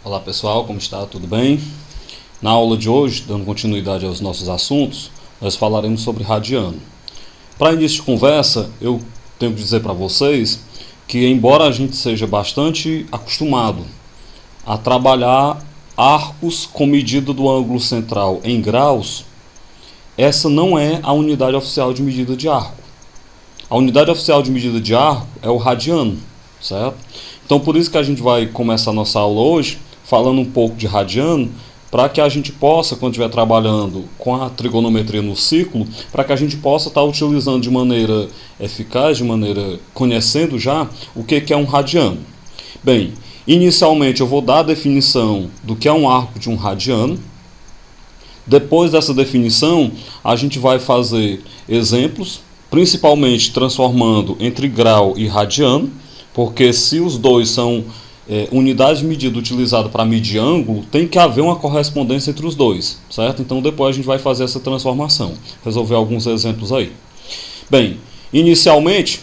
Olá pessoal, como está? Tudo bem? Na aula de hoje, dando continuidade aos nossos assuntos, nós falaremos sobre radiano. Para início de conversa, eu tenho que dizer para vocês que, embora a gente seja bastante acostumado a trabalhar arcos com medida do ângulo central em graus, essa não é a unidade oficial de medida de arco. A unidade oficial de medida de arco é o radiano, certo? Então por isso que a gente vai começar a nossa aula hoje falando um pouco de radiano, para que a gente possa, quando estiver trabalhando com a trigonometria no ciclo, para que a gente possa estar utilizando de maneira eficaz, de maneira conhecendo já o que é um radiano. Bem, inicialmente eu vou dar a definição do que é um arco de um radiano. Depois dessa definição, a gente vai fazer exemplos, principalmente transformando entre grau e radiano, porque se os dois são unidade de medida utilizada para medir ângulo, tem que haver uma correspondência entre os dois, certo? Então depois a gente vai fazer essa transformação, resolver alguns exemplos aí. Bem, inicialmente,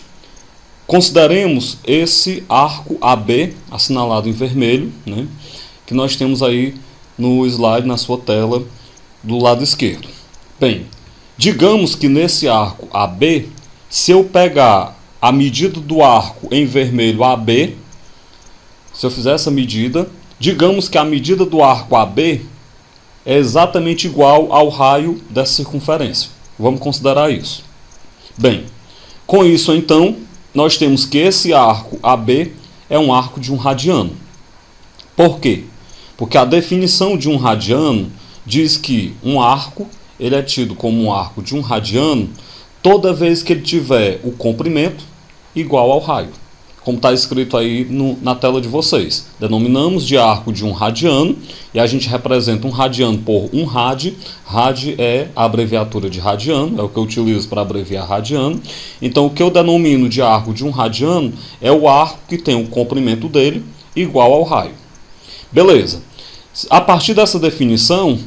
consideremos esse arco AB, assinalado em vermelho, né, que nós temos aí no slide, na sua tela, do lado esquerdo. Bem, digamos que nesse arco AB, se eu pegar a medida do arco em vermelho AB, se eu fizer essa medida, digamos que a medida do arco AB é exatamente igual ao raio dessa circunferência. Vamos considerar isso. Bem, com isso então, nós temos que esse arco AB é um arco de um radiano. Por quê? Porque a definição de um radiano diz que um arco ele é tido como um arco de um radiano toda vez que ele tiver o comprimento igual ao raio, como está escrito aí na tela de vocês. Denominamos de arco de um radiano, e a gente representa um radiano por um rad. Rad é a abreviatura de radiano, é o que eu utilizo para abreviar radiano. Então o que eu denomino de arco de um radiano é o arco que tem o comprimento dele igual ao raio. Beleza. A partir dessa definição,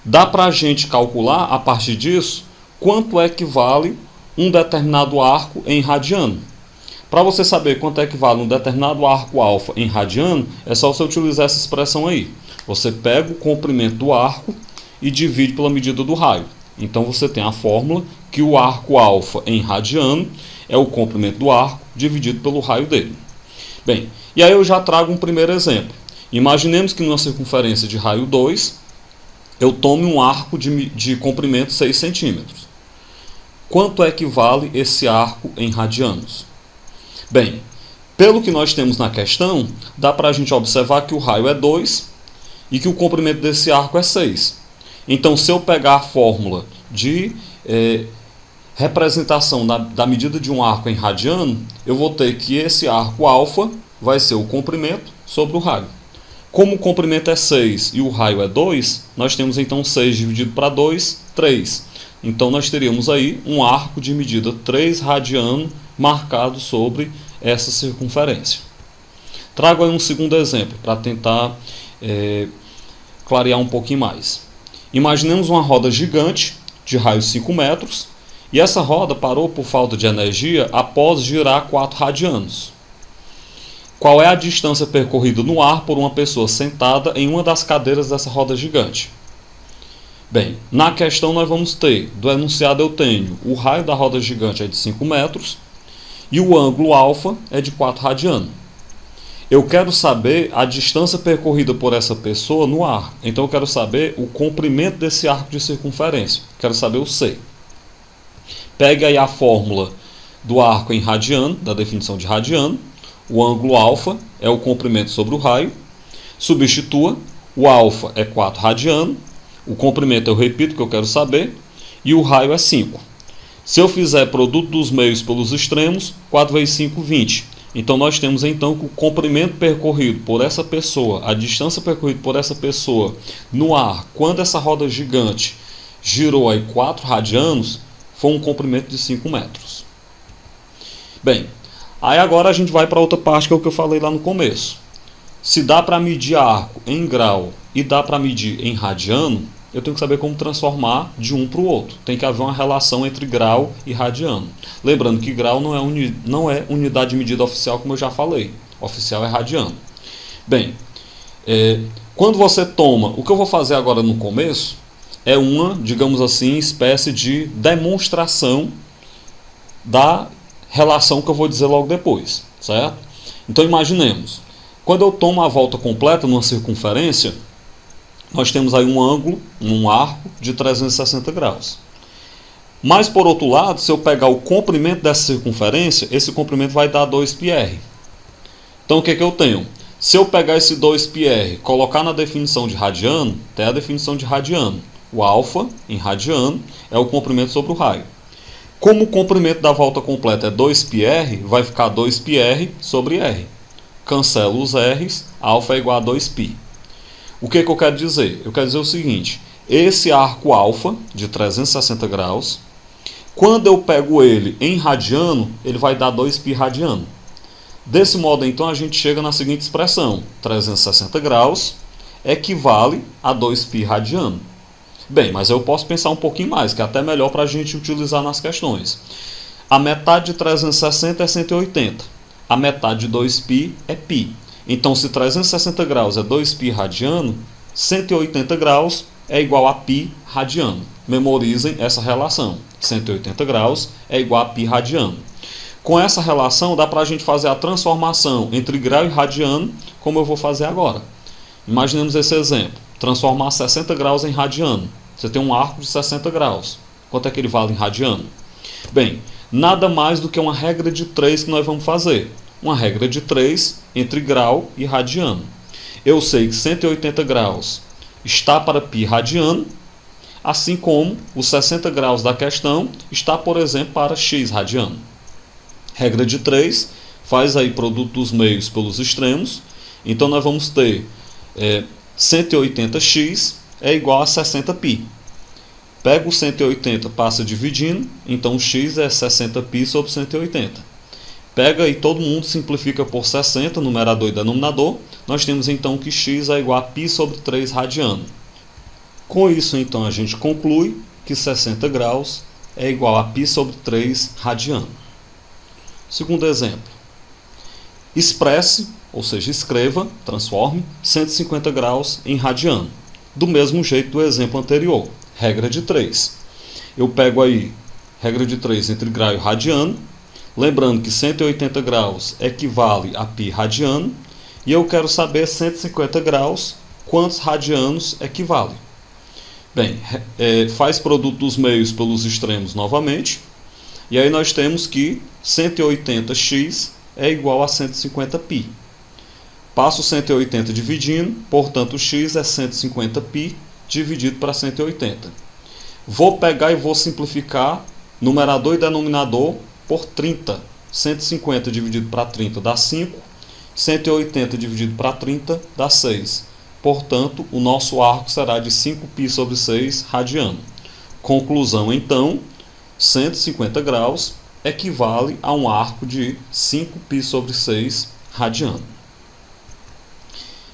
dá para a gente calcular, a partir disso, quanto é que vale um determinado arco em radiano. Para você saber quanto é que vale um determinado arco alfa em radiano, é só você utilizar essa expressão aí. Você pega o comprimento do arco e divide pela medida do raio. Então você tem a fórmula que o arco alfa em radiano é o comprimento do arco dividido pelo raio dele. Bem, e aí eu já trago um primeiro exemplo. Imaginemos que numa circunferência de raio 2, eu tome um arco de comprimento 6 centímetros. Quanto é que vale esse arco em radianos? Bem, pelo que nós temos na questão, dá para a gente observar que o raio é 2 e que o comprimento desse arco é 6. Então, se eu pegar a fórmula de representação da medida de um arco em radiano, eu vou ter que esse arco alfa vai ser o comprimento sobre o raio. Como o comprimento é 6 e o raio é 2, nós temos então 6 dividido para 2, 3. Então nós teríamos aí um arco de medida 3 radiano marcado sobre essa circunferência. Trago aí um segundo exemplo para tentar clarear um pouquinho mais. Imaginemos uma roda gigante de raio 5 metros e essa roda parou por falta de energia após girar 4 radianos. Qual é a distância percorrida no ar por uma pessoa sentada em uma das cadeiras dessa roda gigante? Bem, na questão nós vamos ter, do enunciado eu tenho, o raio da roda gigante é de 5 metros e o ângulo alfa é de 4 radiano. Eu quero saber a distância percorrida por essa pessoa no ar. Então eu quero saber o comprimento desse arco de circunferência. Quero saber o C. Pegue aí a fórmula do arco em radiano, da definição de radiano. O ângulo alfa é o comprimento sobre o raio. Substitua, o alfa é 4 radiano. O comprimento eu repito que eu quero saber. E o raio é 5. Se eu fizer produto dos meios pelos extremos, 4 vezes 5, 20. Então nós temos então que o comprimento percorrido por essa pessoa, a distância percorrida por essa pessoa no ar, quando essa roda gigante girou aí 4 radianos, foi um comprimento de 5 metros. Bem, aí agora a gente vai para outra parte que é o que eu falei lá no começo. Se dá para medir arco em grau e dá para medir em radiano, eu tenho que saber como transformar de um para o outro. Tem que haver uma relação entre grau e radiano. Lembrando que grau não é unidade de medida oficial, como eu já falei. Oficial é radiano. Bem, Quando você toma, o que eu vou fazer agora no começo é uma, digamos assim, espécie de demonstração da relação que eu vou dizer logo depois, certo? Então imaginemos, quando eu tomo a volta completa numa circunferência, nós temos aí um ângulo, um arco de 360 graus. Mas por outro lado, se eu pegar o comprimento dessa circunferência, esse comprimento vai dar 2πr. Então o que eu tenho? Se eu pegar esse 2πr, colocar na definição de radiano, tem a definição de radiano. O alfa, em radiano, é o comprimento sobre o raio. Como o comprimento da volta completa é 2πr, vai ficar 2πr sobre r. Cancelo os r's, alfa é igual a 2π. O que eu quero dizer? Eu quero dizer o seguinte, esse arco alfa, de 360 graus, quando eu pego ele em radiano, ele vai dar 2π radiano. Desse modo, então, a gente chega na seguinte expressão, 360 graus equivale a 2π radiano. Bem, mas eu posso pensar um pouquinho mais, que é até melhor para a gente utilizar nas questões. A metade de 360 é 180. A metade de 2π é π. Então, se 360 graus é 2π radiano, 180 graus é igual a π radiano. Memorizem essa relação. 180 graus é igual a π radiano. Com essa relação, dá para a gente fazer a transformação entre grau e radiano, como eu vou fazer agora. Imaginemos esse exemplo. Transformar 60 graus em radiano. Você tem um arco de 60 graus. Quanto é que ele vale em radiano? Bem, nada mais do que uma regra de 3 que nós vamos fazer. Uma regra de 3 entre grau e radiano. Eu sei que 180 graus está para π radiano, assim como os 60 graus da questão está, por exemplo, para x radiano. Regra de 3, faz aí produto dos meios pelos extremos. Então nós vamos ter 180x é igual a 60π. Pega o 180, passa dividindo, então x é 60π sobre 180. Pega e todo mundo simplifica por 60, numerador e denominador. Nós temos então que x é igual a π sobre 3 radiano. Com isso, então, a gente conclui que 60 graus é igual a π sobre 3 radiano. Segundo exemplo. Expresse, ou seja, escreva, transforme, 150 graus em radiano. Do mesmo jeito do exemplo anterior. Regra de 3. Eu pego aí, regra de 3 entre grau e radiano. Lembrando que 180 graus equivale a π radiano. E eu quero saber 150 graus, quantos radianos equivale. Bem, faz produto dos meios pelos extremos novamente. E aí nós temos que 180x é igual a 150π. Passo 180 dividindo, portanto x é 150π dividido para 180. Vou pegar e vou simplificar numerador e denominador por 30. 150 dividido para 30 dá 5. 180 dividido para 30 dá 6. Portanto, o nosso arco será de 5π sobre 6 radiano. Conclusão, então, 150 graus equivale a um arco de 5π sobre 6 radiano.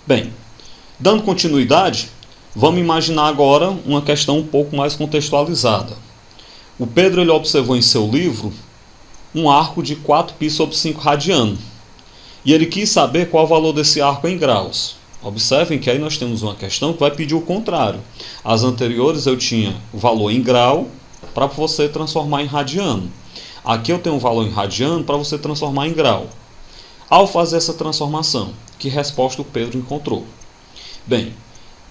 Bem, dando continuidade, vamos imaginar agora uma questão um pouco mais contextualizada. O Pedro ele observou em seu livro um arco de 4π sobre 5 radiano. E ele quis saber qual o valor desse arco em graus. Observem que aí nós temos uma questão que vai pedir o contrário. As anteriores eu tinha o valor em grau para você transformar em radiano. Aqui eu tenho um valor em radiano para você transformar em grau. Ao fazer essa transformação, que resposta o Pedro encontrou? Bem,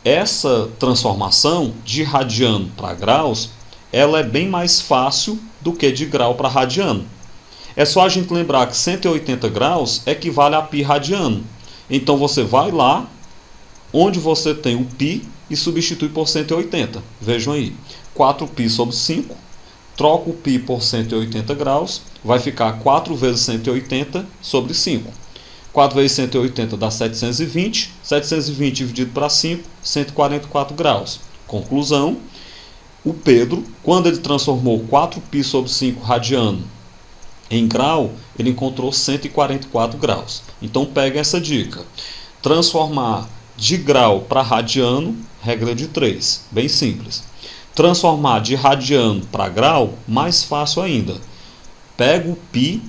essa transformação de radiano para graus, ela é bem mais fácil do que de grau para radiano. É só a gente lembrar que 180 graus equivale a π radiano. Então você vai lá, onde você tem o π e substitui por 180. Vejam aí, 4π sobre 5, troco o π por 180 graus, vai ficar 4 vezes 180 sobre 5. 4 vezes 180 dá 720, 720 dividido para 5, 144 graus. Conclusão, o Pedro, quando ele transformou 4π sobre 5 radiano em grau, ele encontrou 144 graus. Então pegue essa dica. Transformar de grau para radiano, regra de 3, bem simples. Transformar de radiano para grau, mais fácil ainda. Pega o π,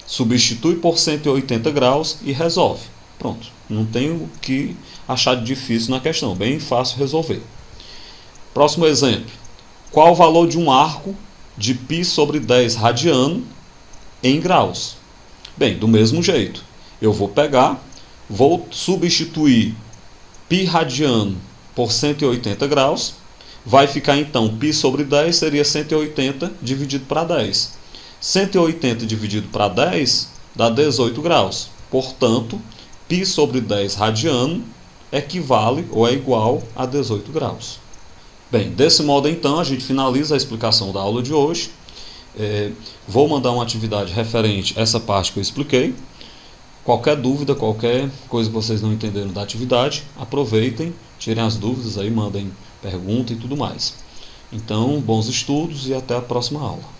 substitui por 180 graus e resolve. Pronto, não tem o que achar de difícil na questão, bem fácil resolver. Próximo exemplo. Qual o valor de um arco de π sobre 10 radiano em graus? Bem, do mesmo jeito, eu vou pegar, vou substituir π radiano por 180 graus, vai ficar então π sobre 10 seria 180 dividido para 10. 180 dividido para 10 dá 18 graus. Portanto, π sobre 10 radiano equivale ou é igual a 18 graus. Bem, desse modo então a gente finaliza a explicação da aula de hoje. Vou mandar uma atividade referente a essa parte que eu expliquei. Qualquer dúvida, qualquer coisa que vocês não entenderam da atividade, aproveitem, tirem as dúvidas aí, mandem pergunta e tudo mais. Então, bons estudos e até a próxima aula.